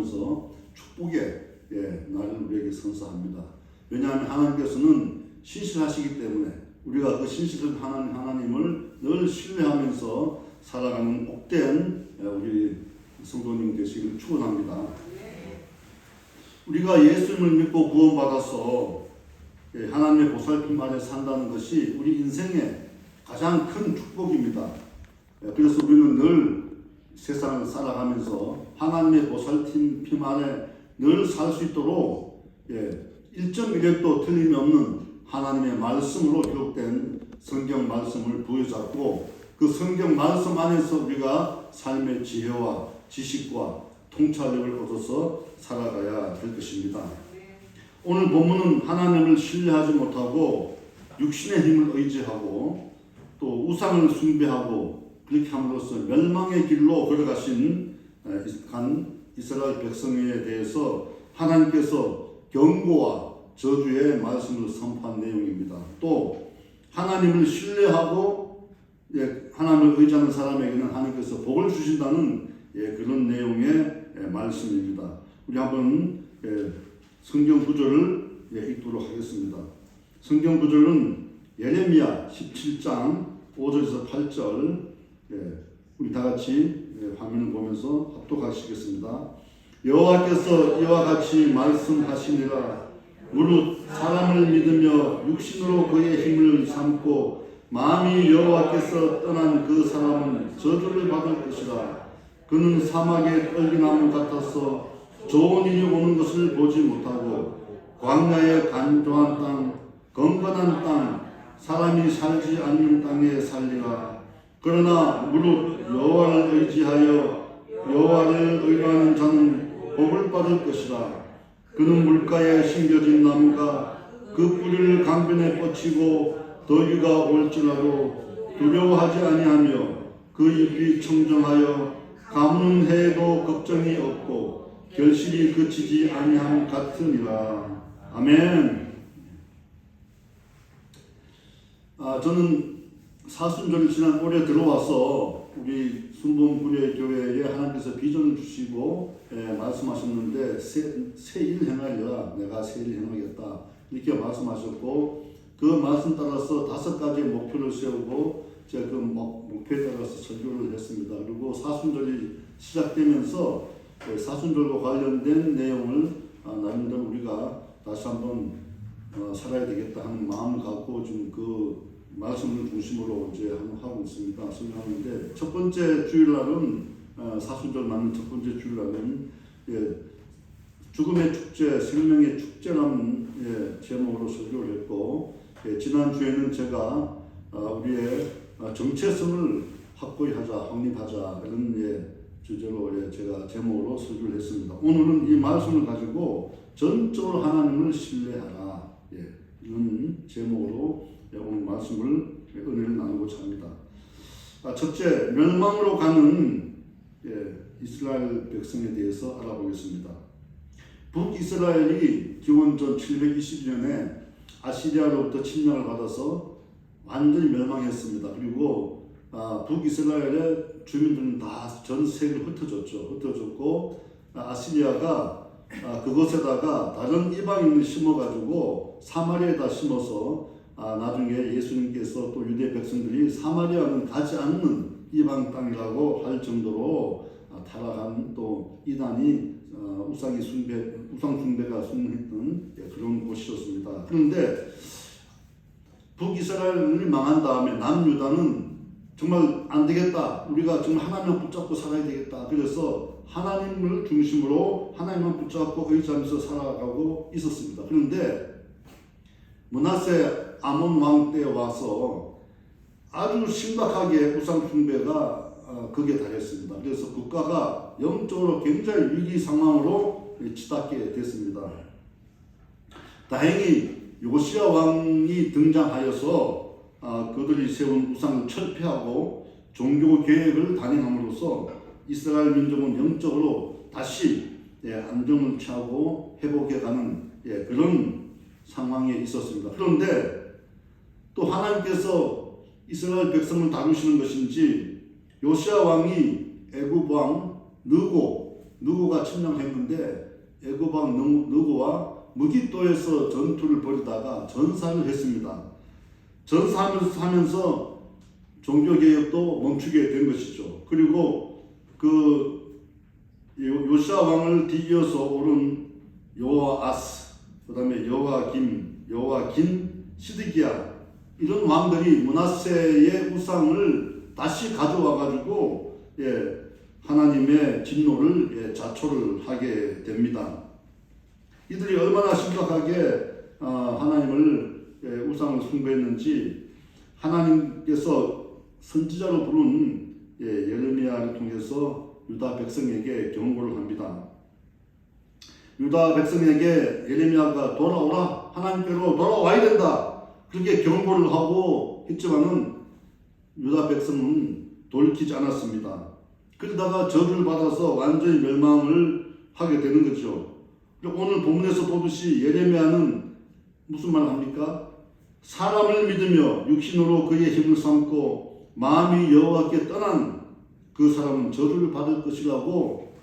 살아가면서 축복의 날을 우리에게 선사합니다. 왜냐하면 하나님께서는 신실하시기 때문에 우리가 그 신실한 하나님을 늘 신뢰하면서 살아가는 복된 우리 성도님 되시길 축원합니다. 우리가 예수님을 믿고 구원받아서 하나님의 보살핌 아래 산다는 것이 우리 인생의 가장 큰 축복입니다. 그래서 우리는 늘 세상을 살아가면서 하나님의 보살핌 아래 늘 살 수 있도록 1.1획도 틀림이 없는 하나님의 말씀으로 기록된 성경 말씀을 부여잡고 그 성경 말씀 안에서 우리가 삶의 지혜와 지식과 통찰력을 얻어서 살아가야 될 것입니다. 오늘 본문은 하나님을 신뢰하지 못하고 육신의 힘을 의지하고 또 우상을 숭배하고 그렇게 함으로써 멸망의 길로 걸어가신 이스라엘 백성에 대해서 하나님께서 경고와 저주의 말씀을 선포한 내용입니다. 또 하나님을 신뢰하고 하나님을 의지하는 사람에게는 하나님께서 복을 주신다는 그런 내용의 말씀입니다. 우리 한번 성경 구절을 읽도록 하겠습니다. 성경 구절은 예레미야 17장 5절에서 8절 우리 다 같이 화면을 보면서 합독하시겠습니다. 여호와께서 이와 같이 말씀하시니라. 무릇 사람을 믿으며 육신으로 그의 힘을 삼고 마음이 여호와께서 떠난 그 사람은 저주를 받을 것이라. 그는 사막의 떨기나무 같아서 좋은 일이 오는 것을 보지 못하고 광야의 간조한 땅, 건건한 땅, 사람이 살지 않는 땅에 살리라. 그러나 무릇 여호와를 의지하여 여호와를 의뢰하는 자는 복을 받을 것이라. 그는 물가에 심겨진 나무가 그 뿌리를 강변에 뻗치고 더위가 올지라도 두려워하지 아니하며 그 잎이 청정하여 가무는 해에도 걱정이 없고 결실이 그치지 아니함 같으니라. 아멘. 저는 사순절 지난 올해 들어와서 우리 순봉구례 교회에 하나님께서 비전을 주시고 말씀하셨는데 새 일 행하리라. 내가 새 일 행하겠다 이렇게 말씀하셨고 그 말씀 따라서 5가지의 목표를 세우고 제가 그 목표에 따라서 설교를 했습니다. 그리고 사순절이 시작되면서 사순절과 관련된 내용을 나름대로 우리가 다시 한번 살아야 되겠다 하는 마음을 갖고 지금 그 말씀을 중심으로 이제 하고 있습니다. 설교하는데 첫 번째 주일날은 사순절 맞는 첫 번째 주일날은 죽음의 축제, 생명의 축제라는 제목으로 설교를 했고 지난 주에는 제가 우리의 정체성을 확고히 하자, 확립하자 이런 주제로 제가 제목으로 설교를 했습니다. 오늘은 이 말씀을 가지고 전적으로 하나님을 신뢰하라 이런 제목으로 오늘 말씀을 은혜를 나누고자 합니다. 첫째, 멸망으로 가는 이스라엘 백성에 대해서 알아보겠습니다. 북이스라엘이 기원전 720년에 아시리아로부터 침략을 받아서 완전히 멸망했습니다. 그리고 북이스라엘의 주민들은 다 전 세계로 흩어졌고 아시리아가 그곳에다가 다른 이방인을 심어가지고 사마리아에다 심어서 나중에 예수님께서 또 유대 백성들이 사마리아는 가지 않는 이방 땅이라고 할 정도로 타락한 또 이단이 우상 숭배가 순했던 그런 곳이었습니다. 그런데 북이스라엘이 망한 다음에 남유다는 정말 안 되겠다. 우리가 정말 하나님만 붙잡고 살아야 되겠다. 그래서 하나님을 중심으로 하나님만 붙잡고 의지하면서 살아가고 있었습니다. 그런데 므낫세 아몬 왕 때 와서 아주 심각하게 우상 숭배가 극에 달했습니다. 그래서 국가가 영적으로 굉장히 위기 상황으로 치닫게 됐습니다. 다행히 요시야 왕이 등장하여서 그들이 세운 우상을 철폐하고 종교 개혁을 단행함으로써 이스라엘 민족은 영적으로 다시 안정을 취하고 회복해가는 그런 상황에 있었습니다. 그런데 또 하나님께서 이스라엘 백성을 다루시는 것인지 요시야 왕이 애굽 왕 느고 느고가 침략했는데 애굽 왕 느고와 무깃도에서 전투를 벌이다가 전사를 했습니다. 전사하면서 종교개혁도 멈추게 된 것이죠. 그리고 그 요시아 왕을 뒤이어서 오른 요아스, 그 다음에 요아긴, 시드기야, 이런 왕들이 므낫세의 우상을 다시 가져와 가지고 하나님의 진노를 자초를 하게 됩니다. 이들이 얼마나 심각하게 하나님을 우상을 숭배했는지 하나님께서 선지자로 부른 예레미야를 통해서 유다 백성에게 경고를 합니다. 유다 백성에게 예레미야가 돌아오라, 하나님께로 돌아와야 된다, 그렇게 경고를 하고 했지만은 유다 백성은 돌이키지 않았습니다. 그러다가 저주를 받아서 완전히 멸망을 하게 되는 거죠. 오늘 본문에서 보듯이 예레미야는 무슨 말을 합니까? 사람을 믿으며 육신으로 그의 힘을 삼고 마음이 여호와께 떠난 그 사람은 저주를 받을 것이라고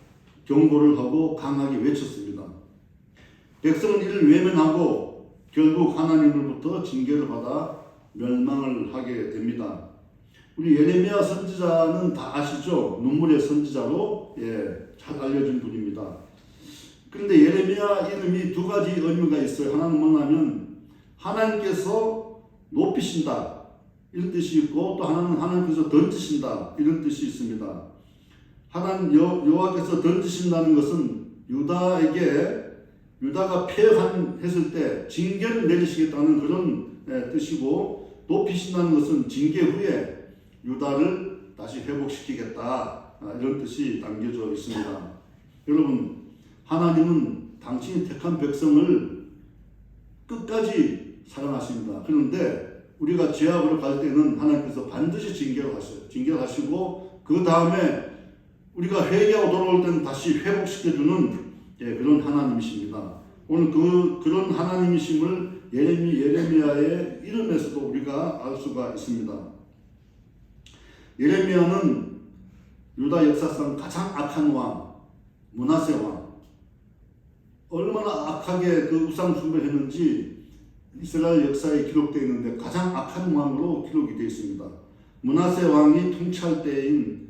경고를 하고 강하게 외쳤습니다. 백성은 이를 외면하고 결국 하나님으로부터 징계를 받아 멸망을 하게 됩니다. 우리 예레미야 선지자는 다 아시죠? 눈물의 선지자로 잘 알려진 분입니다. 그런데 예레미야 이름이 두 가지 의미가 있어요. 하나는 뭐냐면 하나님께서 높이신다, 이런 뜻이 있고, 또 하나는 하나님께서 던지신다, 이런 뜻이 있습니다. 하나님 여호와께서 던지신다는 것은 유다가 패했을 때 징계를 내리시겠다는 그런 뜻이고, 높이신다는 것은 징계 후에 유다를 다시 회복시키겠다, 이런 뜻이 담겨져 있습니다. 여러분, 하나님은 당신이 택한 백성을 끝까지 사랑하십니다. 그런데 우리가 죄악으로 갈 때는 하나님께서 반드시 징계를 하셔요. 징계를 하시고 그 다음에 우리가 회개하고 돌아올 때는 다시 회복시켜주는 그런 하나님이십니다. 오늘 그런 하나님이심을 예레미야의 이름에서도 우리가 알 수가 있습니다. 예레미야는 유다 역사상 가장 악한 왕, 므낫세 왕, 얼마나 악하게 그 우상 숭배를 했는지 이스라엘 역사에 기록되어 있는데 가장 악한 왕으로 기록이 되어 있습니다. 므낫세 왕이 통치할 때인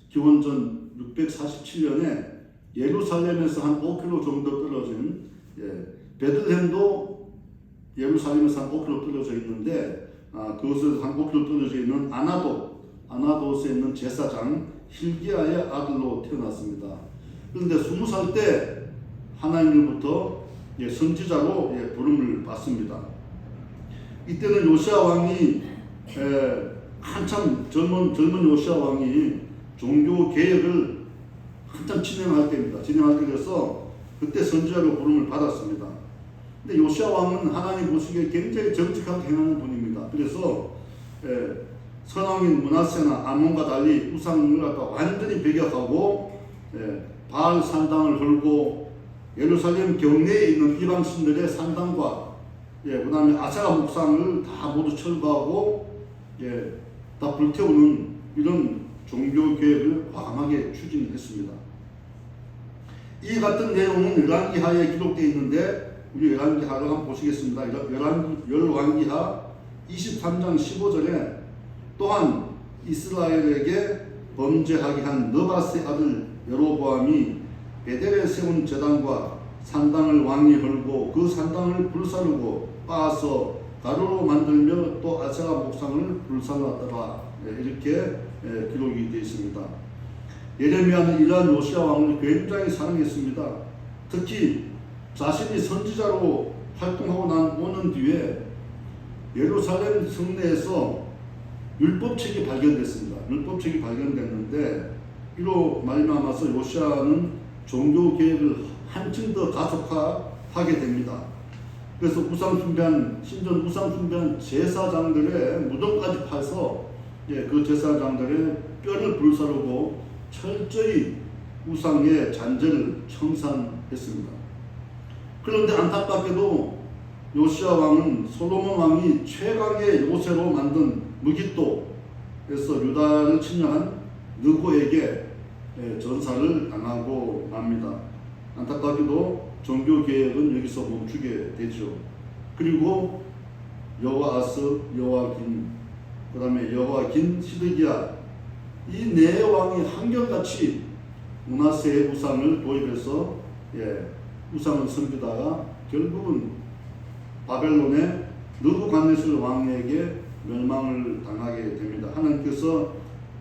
기원전 647년에 예루살렘에서 한 5km 정도 떨어진, 베들레헴도 예루살렘에서 한 5km 떨어져 있는데, 그것에서 한 5km 떨어져 있는 아나돗에 있는 제사장 hil기야의 아들로 태어났습니다. 그런데 20살 때 하나님으로부터 선지자로 부름을 받습니다. 이때는 요시야 왕이 한참 젊은 요시야 왕이 종교 개혁을 한참 진행할 때입니다. 진행할 때라서 그때 선지자로 부름을 받았습니다. 근데 요시야 왕은 하나님 보시기에 굉장히 정직하게 행하는 분입니다. 그래서 선왕인 므낫세나 아몬과 달리 우상을 갖다 완전히 배격하고 바알 산당을 헐고 예루살렘 경내에 있는 이방 신들의 산당과 그 다음에 아세라 목상을 다 모두 철거하고 다 불태우는 이런 종교 개혁을 과감하게 추진했습니다. 이 같은 내용은 열왕기하에 기록되어 있는데 우리 열왕기하를 한번 보시겠습니다. 열왕기하 23장 15절에 또한 이스라엘에게 범죄하게 한 느밧의 아들 여로보암이 베델에 세운 제단과 산당을 왕이 헐고 그 산당을 불사르고 빻아서 가루로 만들며 또 아세라 목상을 불살랐더라, 이렇게 기록이 되어 있습니다. 예레미야는 이러한 요시야 왕을 굉장히 사랑했습니다. 특히 자신이 선지자로 활동하고 오는 뒤에 예루살렘 성내에서 율법책이 발견됐습니다. 율법책이 발견됐는데 이로 말미암아서 요시야는 종교 개혁을 한층 더 가속화하게 됩니다. 그래서 신전 우상 숭배한 제사장들의 무덤까지 파서 그 제사장들의 뼈를 불사르고 철저히 우상의 잔재를 청산했습니다. 그런데 안타깝게도 요시야 왕은 솔로몬 왕이 최강의 요새로 만든 무깃도에서 유다를 침략한 느고에게 전사를 당하고 납니다. 안타깝게도 종교개혁은 여기서 멈추게 되죠. 그리고 여호아스, 여호야긴, 그 다음에 여호야긴, 시드기야, 이 네 왕이 한결같이 므낫세의 우상을 도입해서 우상을 섬기다가 결국은 바벨론의 느부갓네살 왕에게 멸망을 당하게 됩니다. 하나님께서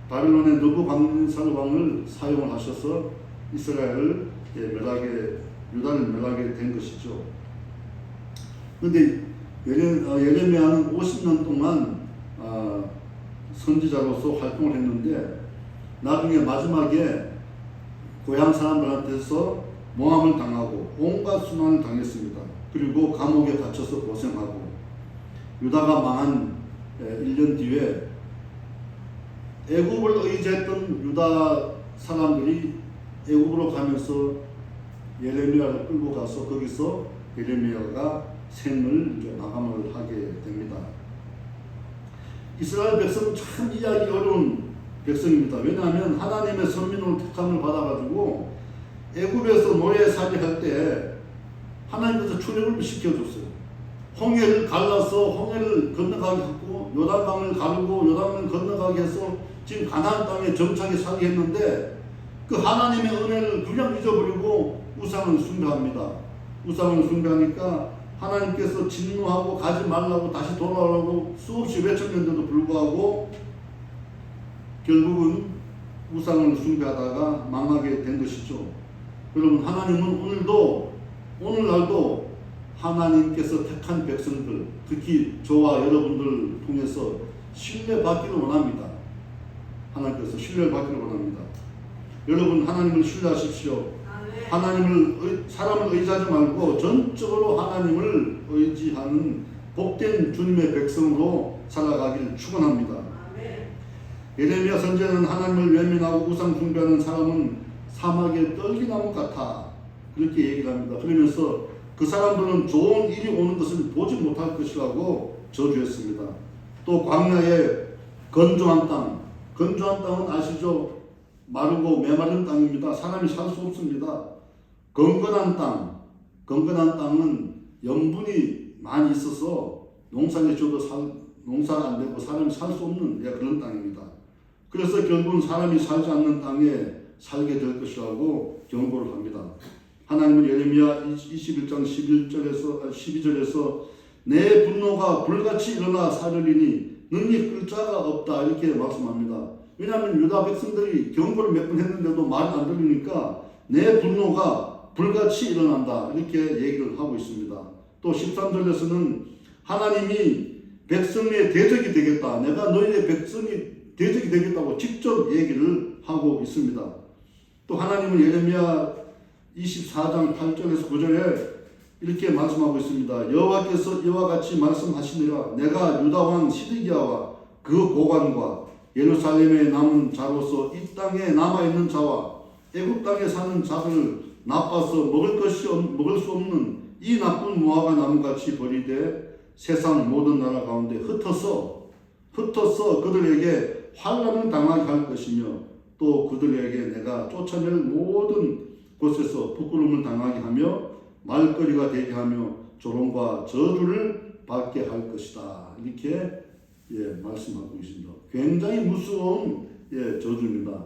바벨론의 느부갓네살 왕을 사용을 하셔서 이스라엘을 유다를 멸하게 된 것이죠. 그런데 예레미야는 50년 동안 선지자로서 활동을 했는데 나중에 마지막에 고향 사람들한테서 모함을 당하고 온갖 순환을 당했습니다. 그리고 감옥에 갇혀서 고생하고 유다가 망한 1년 뒤에 애굽을 의지했던 유다 사람들이 애굽으로 가면서 예레미야를 끌고 가서 거기서 예레미야가 생을 마감을 하게 됩니다. 이스라엘 백성은 참 이해하기 어려운 백성입니다. 왜냐하면 하나님의 선민으로 택함을 받아가지고 애굽에서 노예살이 할 때 하나님께서 출애굽을 시켜줬어요. 홍해를 갈라서 홍해를 건너가게 하고 요단강을 가르고 요단강을 건너가게 해서 지금 가나안 땅에 정착에 살게 했는데 그 하나님의 은혜를 그냥 잊어버리고 우상을 숭배합니다. 우상을 숭배하니까 하나님께서 진노하고 가지 말라고 다시 돌아오라고 수없이 외쳤는데도 불구하고 결국은 우상을 숭배하다가 망하게 된 것이죠. 여러분, 하나님은 오늘날도 하나님께서 택한 백성들, 특히 저와 여러분들을 통해서 신뢰받기를 원합니다. 하나님께서 신뢰를 받기를 원합니다. 여러분, 하나님을 신뢰하십시오. 사람을 의지하지 말고 전적으로 하나님을 의지하는 복된 주님의 백성으로 살아가기를 축원합니다. 예레미야 선지자는 하나님을 외면하고 우상 숭배하는 사람은 사막의 떨기나무 같아, 그렇게 얘기를 합니다. 그러면서 그 사람들은 좋은 일이 오는 것을 보지 못할 것이라고 저주했습니다. 또 광야의 건조한 땅은 아시죠? 마르고 메마른 땅입니다. 사람이 살 수 없습니다. 건건한 땅은 염분이 많이 있어서 농사를 지어도 농사가 안 되고 사람이 살 수 없는 그런 땅입니다. 그래서 결국은 사람이 살지 않는 땅에 살게 될 것이라고 경고를 합니다. 하나님은 예레미야 21장 12절에서 내 분노가 불같이 일어나 사르리니 능히 끌 자가 없다, 이렇게 말씀합니다. 왜냐하면 유다 백성들이 경고를 몇 번 했는데도 말이 안 들리니까 내 분노가 불같이 일어난다, 이렇게 얘기를 하고 있습니다. 또 13절에서는 하나님이 백성의 대적이 되겠다, 내가 너희의 백성이 대적이 되겠다고 직접 얘기를 하고 있습니다. 또 하나님은 예레미야 24장 8절에서 9절에 이렇게 말씀하고 있습니다. 여호와께서 이와 같이 말씀하시니라. 내가 유다 왕 시드기야와 그 고관과 예루살렘에 남은 자로서 이 땅에 남아있는 자와 애굽 땅에 사는 자들을 나빠서 먹을 수 없는 이 나쁜 무화과 나무같이 버리되 세상 모든 나라 가운데 흩어서 그들에게 환난을 당하게 할 것이며 또 그들에게 내가 쫓아낼 모든 곳에서 부끄러움을 당하게 하며 말거리가 되게 하며 조롱과 저주를 받게 할 것이다, 이렇게 말씀하고 있습니다. 굉장히 무서운 저주입니다.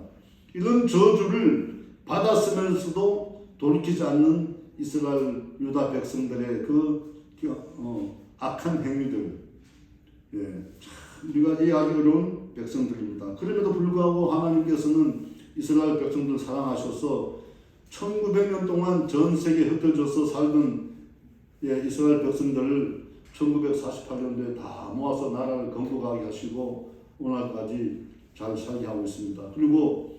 이런 저주를 받았으면서도 돌이키지 않는 이스라엘 유다 백성들의 그 악한 행위들, 우리가 이해하기 어려운 백성들입니다. 그럼에도 불구하고 하나님께서는 이스라엘 백성들을 사랑하셔서 1900년 동안 전 세계에 흩어져서 살던 이스라엘 백성들을 1948년도에 다 모아서 나라를 건국하게 하시고 오늘까지 잘 살게 하고 있습니다. 그리고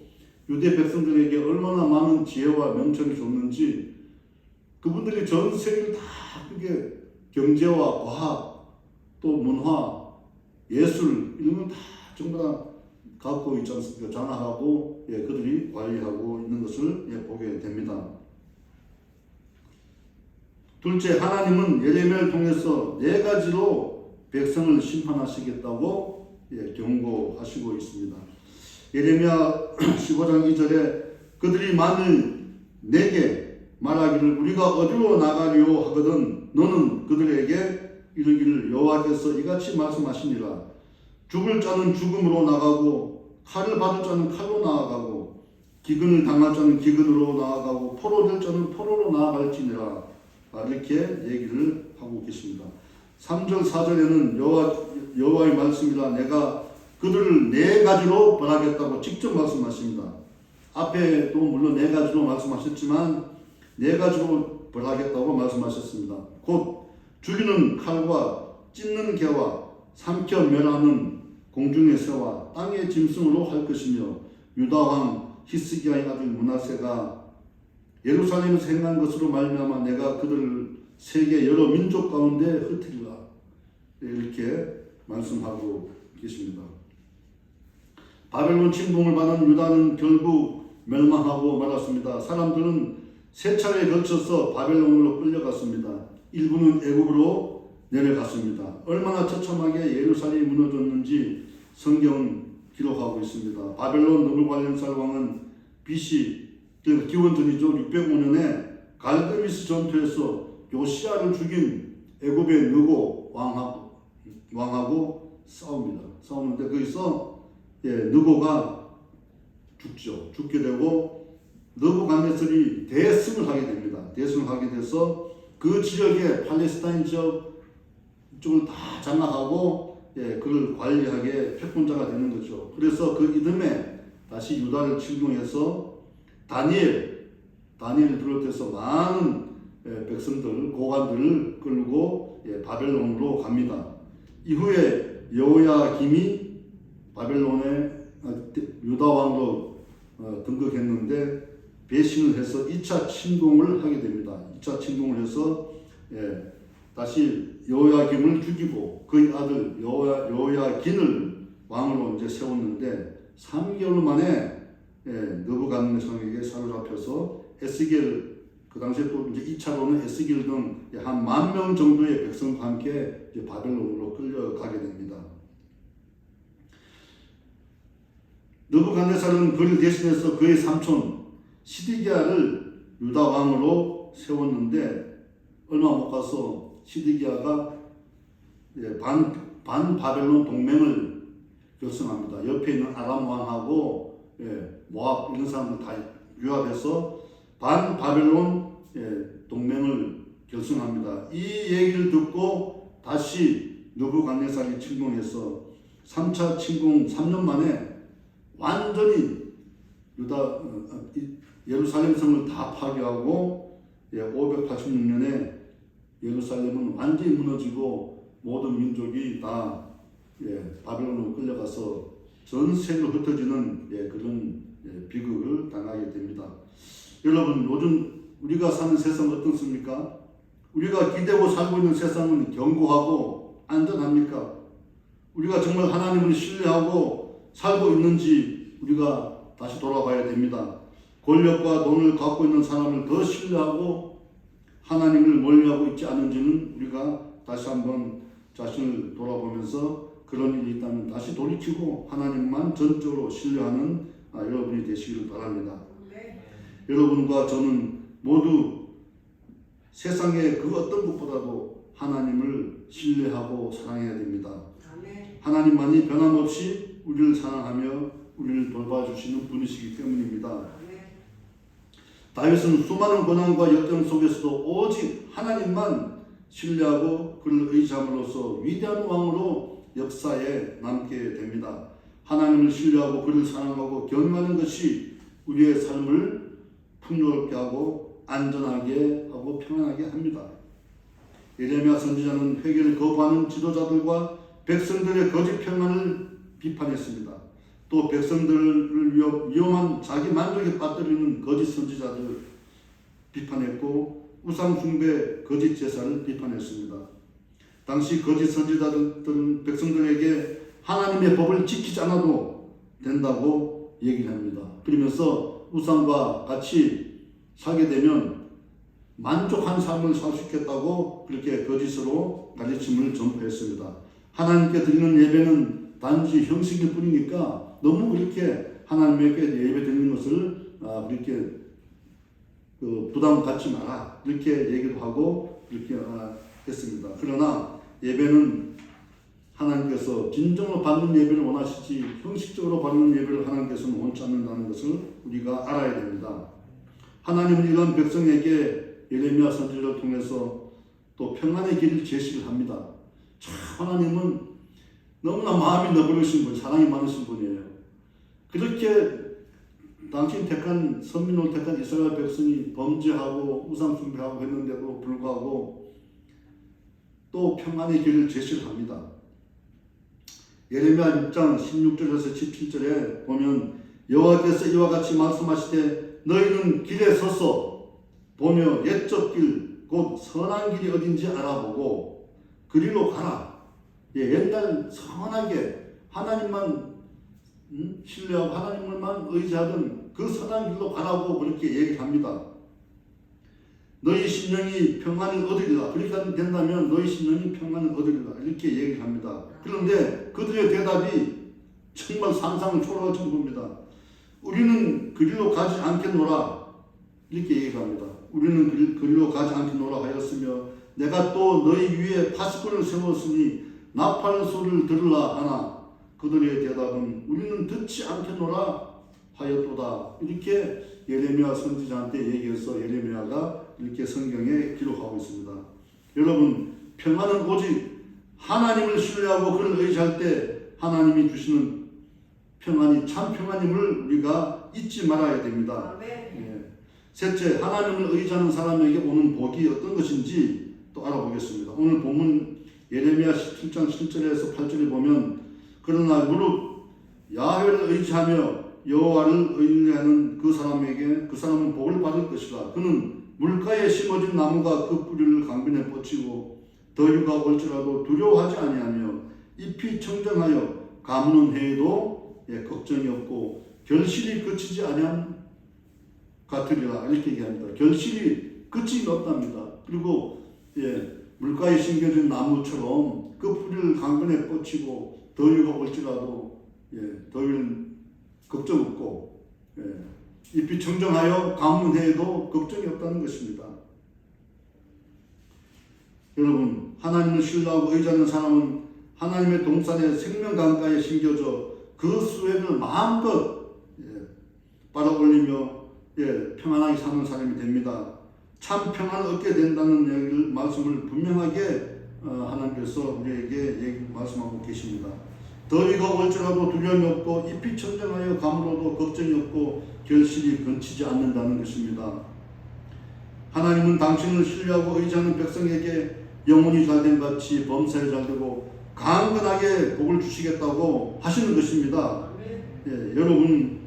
유대 백성들에게 얼마나 많은 지혜와 명철이 줬는지 그분들이 전 세계를 다 그게 경제와 과학 또 문화 예술 이런 걸 다 전부 다 갖고 있지 않습니까? 장악하고 그들이 관리하고 있는 것을 보게 됩니다. 둘째, 하나님은 예레미야를 통해서 4가지로 백성을 심판하시겠다고 경고하시고 있습니다. 예레미야 15장 2절에 그들이 만일 내게 말하기를 우리가 어디로 나가리오 하거든 너는 그들에게 이르기를 여호와께서 이같이 말씀하시니라. 죽을 자는 죽음으로 나가고 칼을 받을 자는 칼로 나아가고 기근을 당할 자는 기근으로 나아가고 포로 될 자는 포로로 나아갈지니라. 이렇게 얘기를 하고 계십니다. 3절 4절에는 여호와의 말씀이라 내가 그들을 네 가지로 벌하겠다고 직접 말씀하십니다. 앞에도 물론 네 가지로 말씀하셨지만 네 가지로 벌하겠다고 말씀하셨습니다. 곧 죽이는 칼과 찢는 개와 삼켜 멸하는 공중의 새와 땅의 짐승으로 할 것이며 유다 왕 히스기야의 아들 므낫세가 예루살렘에서 행한 것으로 말미암아 내가 그들을 세계 여러 민족 가운데 흩으리라. 이렇게 말씀하고 계십니다. 바벨론 침공을 받은 유다는 결국 멸망하고 말았습니다. 사람들은 세 차례에 걸쳐서 바벨론으로 끌려갔습니다. 일부는 애굽으로 내려갔습니다. 얼마나 처참하게 예루살렘이 무너졌는지 성경은 기록하고 있습니다. 바벨론 느부갓네살 왕은 BC 기원전이죠. 605년에 갈드미스 전투에서 요시야를 죽인 애굽의 느고 왕하고 싸웁니다. 싸우는데 거기서 느고가 죽죠. 죽게 되고 느부갓네살이 대승을 하게 됩니다. 대승을 하게 돼서 그 지역에 팔레스타인 지역 이쪽을 다 장악하고 그를 관리하게 패권자가 되는 거죠. 그래서 그 이듬해 다시 유다를 침공해서 다니엘을 비롯해서 많은 백성들, 고관들을 끌고 바벨론으로 갑니다. 이후에 여호야김이 바벨론의 유다 왕으로 등극했는데 배신을 해서 2차 침공을 하게 됩니다. 2차 침공을 해서 다시 여호야김을 죽이고 그의 아들 여호야긴을 왕으로 이제 세웠는데 3개월 만에 느부갓네살에게 사로잡혀서 에스겔 그 당시에 또 이제 2차로는 에스겔 등 한 10,000명 정도의 백성과 함께 이제 바벨론으로 끌려가게 됩니다. 느부갓네살은 그를 대신해서 그의 삼촌 시드기야를 유다 왕으로 세웠는데 얼마 못 가서 시드기야가 반 바벨론 동맹을 결성합니다. 옆에 있는 아람 왕하고 모압 이런 사람들 다 유합해서 반 바벨론 동맹을 결성합니다. 이 얘기를 듣고 다시 느부갓네살이 침공해서 3차 침공 3년 만에 완전히 예루살렘 성을 다 파괴하고 586년에 예루살렘은 완전히 무너지고 모든 민족이 다 바벨론으로 끌려가서 전 세계로 흩어지는 그런 비극을 당하게 됩니다. 여러분 요즘 우리가 사는 세상 어떻습니까? 우리가 기대고 살고 있는 세상은 견고하고 안전합니까? 우리가 정말 하나님을 신뢰하고 살고 있는지 우리가 다시 돌아봐야 됩니다. 권력과 돈을 갖고 있는 사람을 더 신뢰하고 하나님을 멀리하고 있지 않은지는 우리가 다시 한번 자신을 돌아보면서 그런 일이 있다면 다시 돌이키고 하나님만 전적으로 신뢰하는 여러분이 되시기를 바랍니다. 네. 여러분과 저는 모두 세상의 그 어떤 것보다도 하나님을 신뢰하고 사랑해야 됩니다. 네. 하나님만이 변함없이 우리를 사랑하며 우리를 돌봐주시는 분이시기 때문입니다. 네. 다윗은 수많은 고난과 역경 속에서도 오직 하나님만 신뢰하고 그를 의지함으로써 위대한 왕으로 역사에 남게 됩니다. 하나님을 신뢰하고 그를 사랑하고 경외하는 것이 우리의 삶을 풍요롭게 하고 안전하게 하고 평안하게 합니다. 예레미야 선지자는 회개를 거부하는 지도자들과 백성들의 거짓 평안을 비판했습니다. 또 백성들을 위험한 자기 만족에 빠뜨리는 거짓 선지자들 비판했고 우상 숭배 거짓 제사를 비판했습니다. 당시 거짓 선지자들은 백성들에게 하나님의 법을 지키지 않아도 된다고 얘기를 합니다. 그러면서 우상과 같이 살게 되면 만족한 삶을 살 수 있겠다고 그렇게 거짓으로 가르침을 전파했습니다. 하나님께 드리는 예배는 단지 형식일 뿐이니까 너무 그렇게 하나님께 예배 드리는 것을 그렇게 부담 갖지 마라 이렇게 얘기도 하고 이렇게 했습니다. 그러나 예배는 하나님께서 진정으로 받는 예배를 원하시지 형식적으로 받는 예배를 하나님께서는 원치 않는다는 것을 우리가 알아야 됩니다. 하나님은 이런 백성에게 예레미야 선지자를 통해서 또 평안의 길을 제시를 합니다. 참 하나님은 너무나 마음이 너그러우신 분, 사랑이 많으신 분이에요. 그렇게 당신 택한 선민으로 택한 이스라엘 백성이 범죄하고 우상 숭배하고 했는데도 불구하고 또 평안의 길을 제시를 합니다. 예레미야 6장 16절에서 17절에 보면 여호와께서 이와 같이 말씀하시되 너희는 길에 서서 보며 옛적 길 곧 선한 길이 어딘지 알아보고 그리로 가라. 옛날 선하게 하나님만 신뢰하고 하나님만 의지하던 그 선한 길로 가라고 그렇게 얘기합니다. 너희 심령이 평안을 얻으리라. 그렇게 된다면 너희 심령이 평안을 얻으리라. 이렇게 얘기를 합니다. 그런데 그들의 대답이 정말 상상을 초월할 정도입니다. 우리는 그리로 가지 않겠노라. 이렇게 얘기합니다. 우리는 그리로 가지 않겠노라 하였으며 내가 또 너희 위에 파수꾼을 세웠으니 나팔 소리를 들으라 하나 그들의 대답은 우리는 듣지 않겠노라 하였도다. 이렇게 예레미야 선지자한테 얘기해서 예레미야가 이렇게 성경에 기록하고 있습니다. 여러분 평안은 오직 하나님을 신뢰하고 그를 의지할 때 하나님이 주시는 평안이 참 평안임을 우리가 잊지 말아야 됩니다. 셋째, 하나님을 의지하는 사람에게 오는 복이 어떤 것인지 또 알아보겠습니다. 오늘 본문 예레미야 17장 7절에서 8절에 보면 그러나 무릇 야훼를 의지하며 여호와를 의뢰하는 그 사람은 복을 받을 것이라. 그는 물가에 심어진 나무가 그 뿌리를 강변에 뻗치고 더위가 올지라도 두려워하지 아니하며 잎이 청정하여 가무는 해에도 걱정이 없고 결실이 그치지 아니함 같으리라. 이렇게 얘기합니다. 결실이 그치지 없답니다. 그리고 물가에 심겨진 나무처럼 그 뿌리를 강변에 뻗치고 더위가 올지라도 더위는 걱정 없고 잎이 청정하여 가뭄 해에도 걱정이 없다는 것입니다. 여러분 하나님을 신뢰하고 의지하는 사람은 하나님의 동산에 생명 강가에 심겨져 그 수액을 마음껏 빨아올리며 평안하게 사는 사람이 됩니다. 참 평안을 얻게 된다는 말씀을 분명하게 하나님께서 우리에게 말씀하고 계십니다. 더위가 올지라도 두려움이 없고 잎이 청정하여 가물어도 걱정이 없고 결실이 건치지 않는다는 것입니다. 하나님은 당신을 신뢰하고 의지하는 백성에게 영혼이 잘된 같이 범사에 잘되고 강건하게 복을 주시겠다고 하시는 것입니다. 여러분,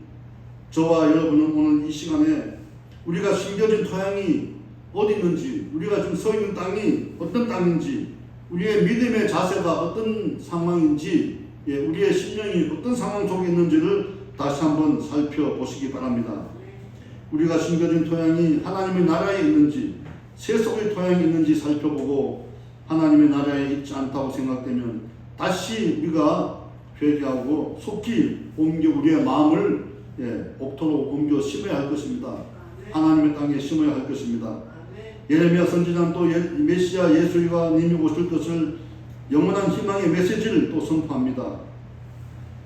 저와 여러분은 오늘 이 시간에 우리가 심겨진 토양이 어디 있는지, 우리가 지금 서 있는 땅이 어떤 땅인지, 우리의 믿음의 자세가 어떤 상황인지, 우리의 심령이 어떤 상황 속에 있는지를 다시 한번 살펴보시기 바랍니다. 우리가 심겨진 토양이 하나님의 나라에 있는지 세속의 토양이 있는지 살펴보고 하나님의 나라에 있지 않다고 생각되면 다시 우리가 회개하고 속히 옮겨 우리의 마음을 옥토로 옮겨 심어야 할 것입니다. 하나님의 땅에 심어야 할 것입니다. 예레미야 선지자는 또 메시아 예수가 님이 오실 것을 영원한 희망의 메시지를 또 선포합니다.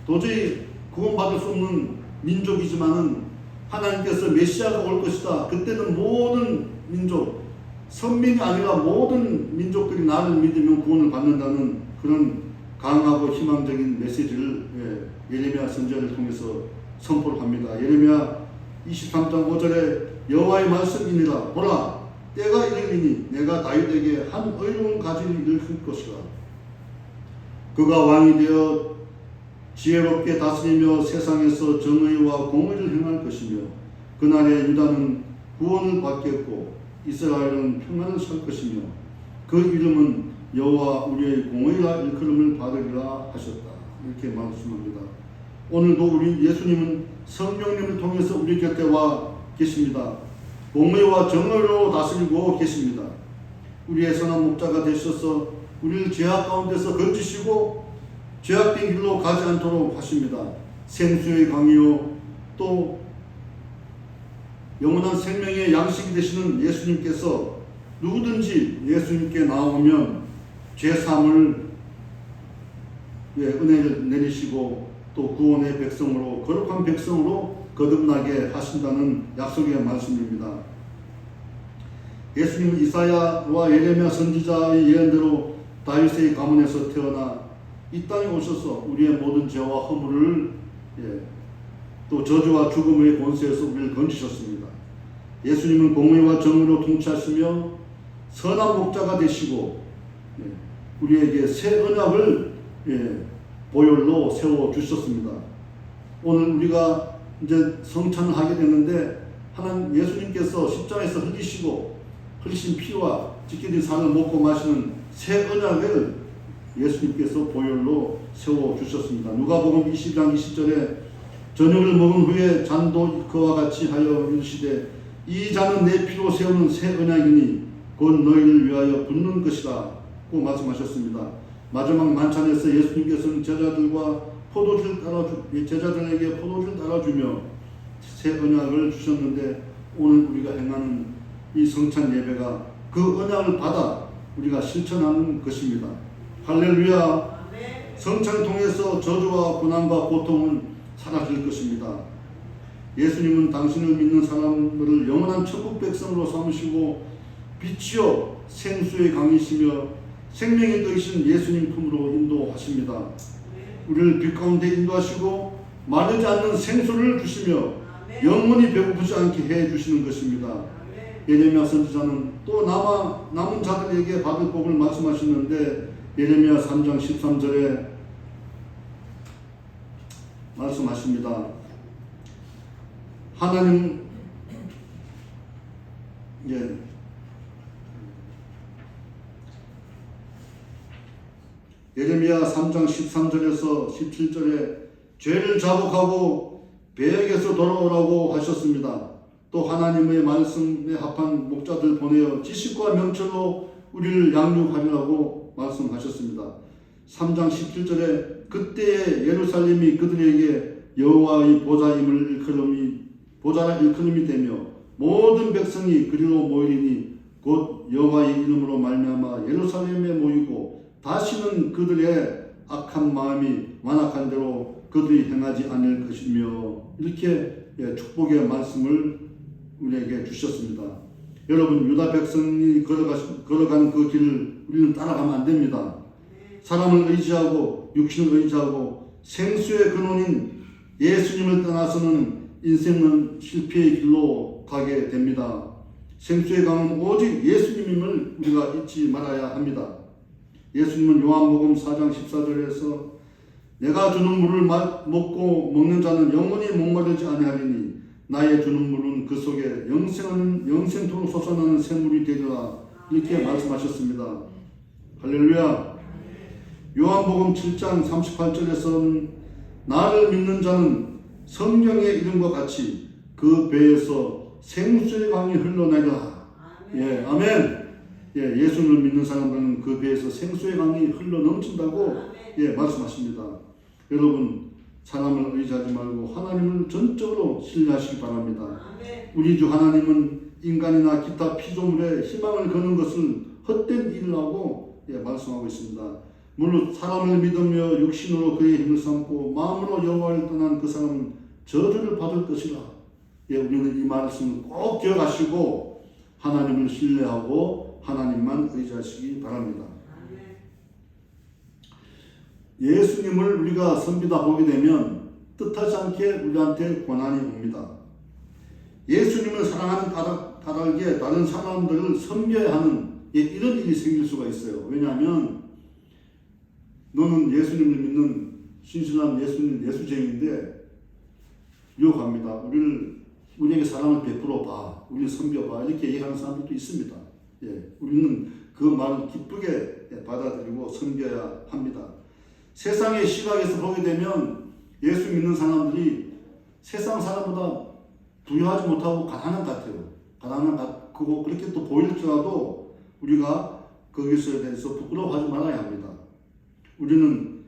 도저히 구원받을 수 없는 민족이지만은 하나님께서 메시아가 올 것이다. 그때는 모든 민족, 선민이 아니라 모든 민족들이 나를 믿으면 구원을 받는다는 그런 강하고 희망적인 메시지를 예레미야 선지자를 통해서 선포를 합니다. 예레미야 23장 5절에 여호와의 말씀이니라. 보라, 때가 이르리니 내가 다윗에게 한 의로운 가지를 일으킬 것이라. 그가 왕이 되어 지혜롭게 다스리며 세상에서 정의와 공의를 행할 것이며 그날에 유다는 구원을 받겠고 이스라엘은 평안을 살 것이며 그 이름은 여호와 우리의 공의라 일컬음을 받으리라 하셨다. 이렇게 말씀합니다. 오늘도 우리 예수님은 성령님을 통해서 우리 곁에 와 계십니다. 공의와 정의로 다스리고 계십니다. 우리의 선한 목자가 되셔서 우리를 죄악 가운데서 건지시고 죄악된 길로 가지 않도록 하십니다. 생수의 강이요 또 영원한 생명의 양식이 되시는 예수님께서 누구든지 예수님께 나오면 죄사함을 은혜를 내리시고 또 구원의 백성으로 거룩한 백성으로 거듭나게 하신다는 약속의 말씀입니다. 예수님은 이사야와 예레미야 선지자의 예언대로 다윗의 가문에서 태어나 이 땅에 오셔서 우리의 모든 죄와 허물을 또 저주와 죽음의 권세에서 우리를 건지셨습니다. 예수님은 공의와 정의로 통치하시며 선한 목자가 되시고 우리에게 새 언약을 보혈로 세워 주셨습니다. 오늘 우리가 이제 성찬을 하게 됐는데 하나님 예수님께서 십자가에서 흘리신 피와 지켜진 살을 먹고 마시는 새 언약을 예수님께서 보혈로 세워 주셨습니다. 누가복음 20장 20절에 저녁을 먹은 후에 잔도 그와 같이 하여 이르시되 이 잔은 내 피로 세우는 새 언약이니 곧 너희를 위하여 붓는 것이다 고 말씀하셨습니다. 마지막 만찬에서 예수님께서는 제자들에게 포도주를 따라주며 새 언약을 주셨는데 오늘 우리가 행하는 이 성찬 예배가 그 언약을 받아 우리가 실천하는 것입니다. 할렐루야. 성찬을 통해서 저주와 고난과 고통은 사라질 것입니다. 예수님은 당신을 믿는 사람들을 영원한 천국 백성으로 삼으시고 빛이요 생수의 강이시며 생명의 떡이신 예수님 품으로 인도하십니다. 우리를 빛 가운데 인도하시고 마르지 않는 생수를 주시며 영원히 배고프지 않게 해 주시는 것입니다. 예레미야 선지자는 또 남은 자들에게 받을 복을 말씀하시는데 예레미야 3장 13절에 말씀하십니다. 하나님 예레미야 3장 13절에서 17절에 죄를 자복하고 배역에서 돌아오라고 하셨습니다. 또 하나님의 말씀에 합한 목자들 보내어 지식과 명철로 우리를 양육하리라고 말씀하셨습니다. 3장 17절에 그때에 예루살렘이 그들에게 여호와의 보좌라 일컬음이 되며 모든 백성이 그리로 모이리니 곧 여호와의 이름으로 말미암아 예루살렘에 모이고 다시는 그들의 악한 마음이 완악한 대로 그들이 행하지 않을 것이며 이렇게 축복의 말씀을 우리에게 주셨습니다. 여러분 유다 백성이 걸어간 그 길을 우리는 따라가면 안 됩니다. 사람을 의지하고 육신을 의지하고 생수의 근원인 예수님을 떠나서는 인생은 실패의 길로 가게 됩니다. 생수의 강은 오직 예수님임을 우리가 잊지 말아야 합니다. 예수님은 요한복음 4장 14절에서 내가 주는 물을 먹고 먹는 자는 영원히 목마르지 아니하리니 나의 주는 물은 그 속에 영생토록 솟아나는 샘물이 되리라 이렇게 말씀하셨습니다. 할렐루야. 요한복음 7장 38절에서는 나를 믿는 자는 성경의 이름과 같이 그 배에서 생수의 강이 흘러내리라. 아멘. 예수를 믿는 사람들은 그 배에서 생수의 강이 흘러 넘친다고 말씀하십니다. 여러분 사람을 의지하지 말고 하나님을 전적으로 신뢰하시기 바랍니다. 우리 주 하나님은 인간이나 기타 피조물에 희망을 거는 것을 헛된 일이라고 말씀하고 있습니다. 물론 사람을 믿으며 육신으로 그의 힘을 삼고 마음으로 여호와를 떠난 그 사람은 저주를 받을 것이라. 우리는 이 말씀을 꼭 기억하시고 하나님을 신뢰하고 하나님만 의지하시기 바랍니다. 예수님을 우리가 섬기다 보게 되면 뜻하지 않게 우리한테 고난이 옵니다. 예수님을 사랑하는 까닭에 다른 사람들을 섬겨야 하는 이런 일이 생길 수가 있어요. 왜냐하면 너는 예수님을 믿는 신실한 예수쟁인데 유혹합니다. 우리에게 사랑을 베풀어 봐, 우리를 섬겨봐 이렇게 얘기하는 사람들도 있습니다. 우리는 그 말을 기쁘게 받아들이고 섬겨야 합니다. 세상의 시각에서 보게 되면 예수 믿는 사람들이 세상 사람보다 부유하지 못하고 가난한 것 같아요. 그렇게 또 보일지라도 우리가 거기서에 대해서 부끄러워하지 말아야 합니다. 우리는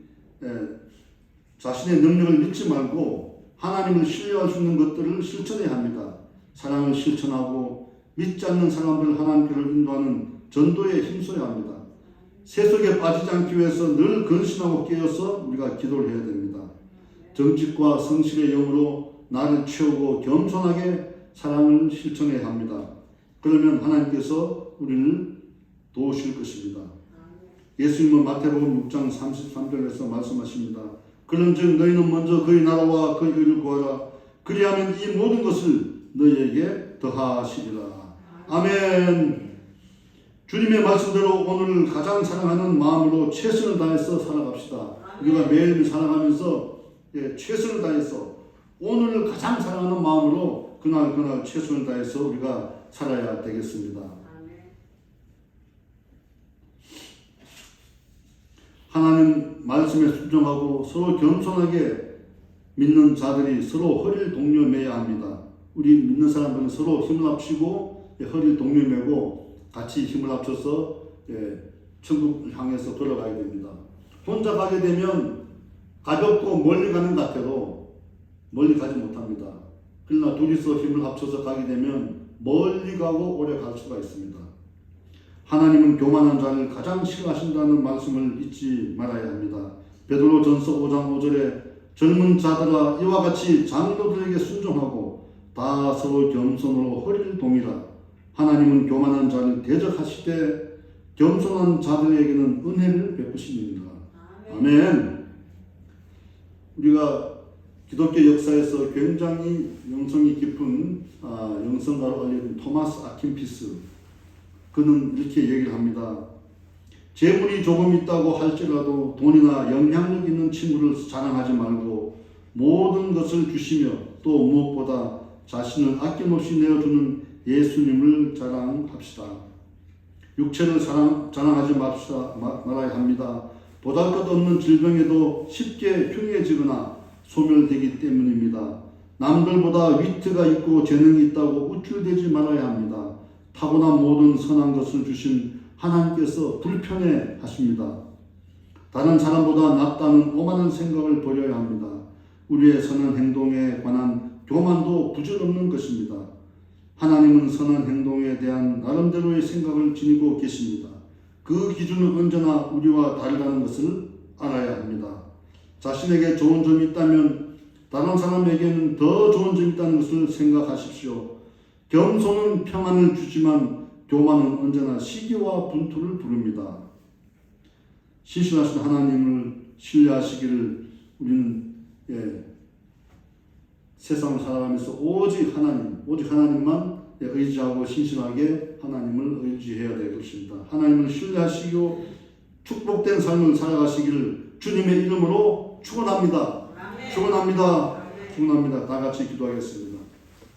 자신의 능력을 믿지 말고 하나님을 신뢰할 수 있는 것들을 실천해야 합니다. 사랑을 실천하고 믿지 않는 사람들 하나님께로 인도하는 전도에 힘써야 합니다. 세속에 빠지지 않기 위해서 늘 근신하고 깨어서 우리가 기도를 해야 됩니다. 정직과 성실의 영으로 나를 채우고 겸손하게 사랑을 실천해야 합니다. 그러면 하나님께서 우리를 도우실 것입니다. 예수님은 마태복음 6장 33절에서 말씀하십니다. 그런즉 너희는 먼저 그의 나라와 그의 의를 구하라. 그리하면 이 모든 것을 너희에게 더하시리라. 아멘. 주님의 말씀대로 오늘 가장 사랑하는 마음으로 최선을 다해서 살아갑시다. 우리가 매일매일 살아가면서 최선을 다해서 오늘 가장 사랑하는 마음으로 그날 최선을 다해서 우리가 살아야 되겠습니다. 하나님 말씀에 순종하고 서로 겸손하게 믿는 자들이 서로 허리를 동료매야 합니다. 우리 믿는 사람들은 서로 힘을 합치고 허리를 동료매고 같이 힘을 합쳐서 천국을 향해서 걸어가야 됩니다. 혼자 가게 되면 가볍고 멀리 가는 것 같아도 멀리 가지 못합니다. 그러나 둘이서 힘을 합쳐서 가게 되면 멀리 가고 오래 갈 수가 있습니다. 하나님은 교만한 자를 가장 싫어하신다는 말씀을 잊지 말아야 합니다. 베드로전서 5장 5절에 젊은 자들아 이와 같이 장로들에게 순종하고 다 서로 겸손으로 허리를 동이라. 하나님은 교만한 자를 대적하시되 겸손한 자들에게는 은혜를 베푸십니다. 아멘. 우리가 기독교 역사에서 굉장히 영성이 깊은 영성가로 알려진 토마스 아킨피스, 그는 이렇게 얘기를 합니다. 재물이 조금 있다고 할지라도 돈이나 영향력 있는 친구를 자랑하지 말고 모든 것을 주시며 또 무엇보다 자신을 아낌없이 내어주는 예수님을 자랑합시다. 육체를 자랑하지 말아야 합니다. 보잘것없는 질병에도 쉽게 흉해지거나 소멸되기 때문입니다. 남들보다 위트가 있고 재능이 있다고 우쭐대지 말아야 합니다. 타고난 모든 선한 것을 주신 하나님께서 불편해 하십니다. 다른 사람보다 낫다는 오만한 생각을 버려야 합니다. 우리의 선한 행동에 관한 교만도 부질없는 것입니다. 하나님은 선한 행동에 대한 나름대로의 생각을 지니고 계십니다. 그 기준은 언제나 우리와 다르다는 것을 알아야 합니다. 자신에게 좋은 점이 있다면 다른 사람에게는 더 좋은 점이 있다는 것을 생각하십시오. 겸손은 평안을 주지만 교만은 언제나 시기와 분투를 부릅니다. 신실하신 하나님을 신뢰하시기를 우리는 세상을 살아가면서 오직 하나님만 의지하고 신실하게 하나님을 의지해야 될 것입니다. 하나님을 신뢰하시고 축복된 삶을 살아가시기를 주님의 이름으로 축원합니다. 축원합니다. 다 같이 기도하겠습니다.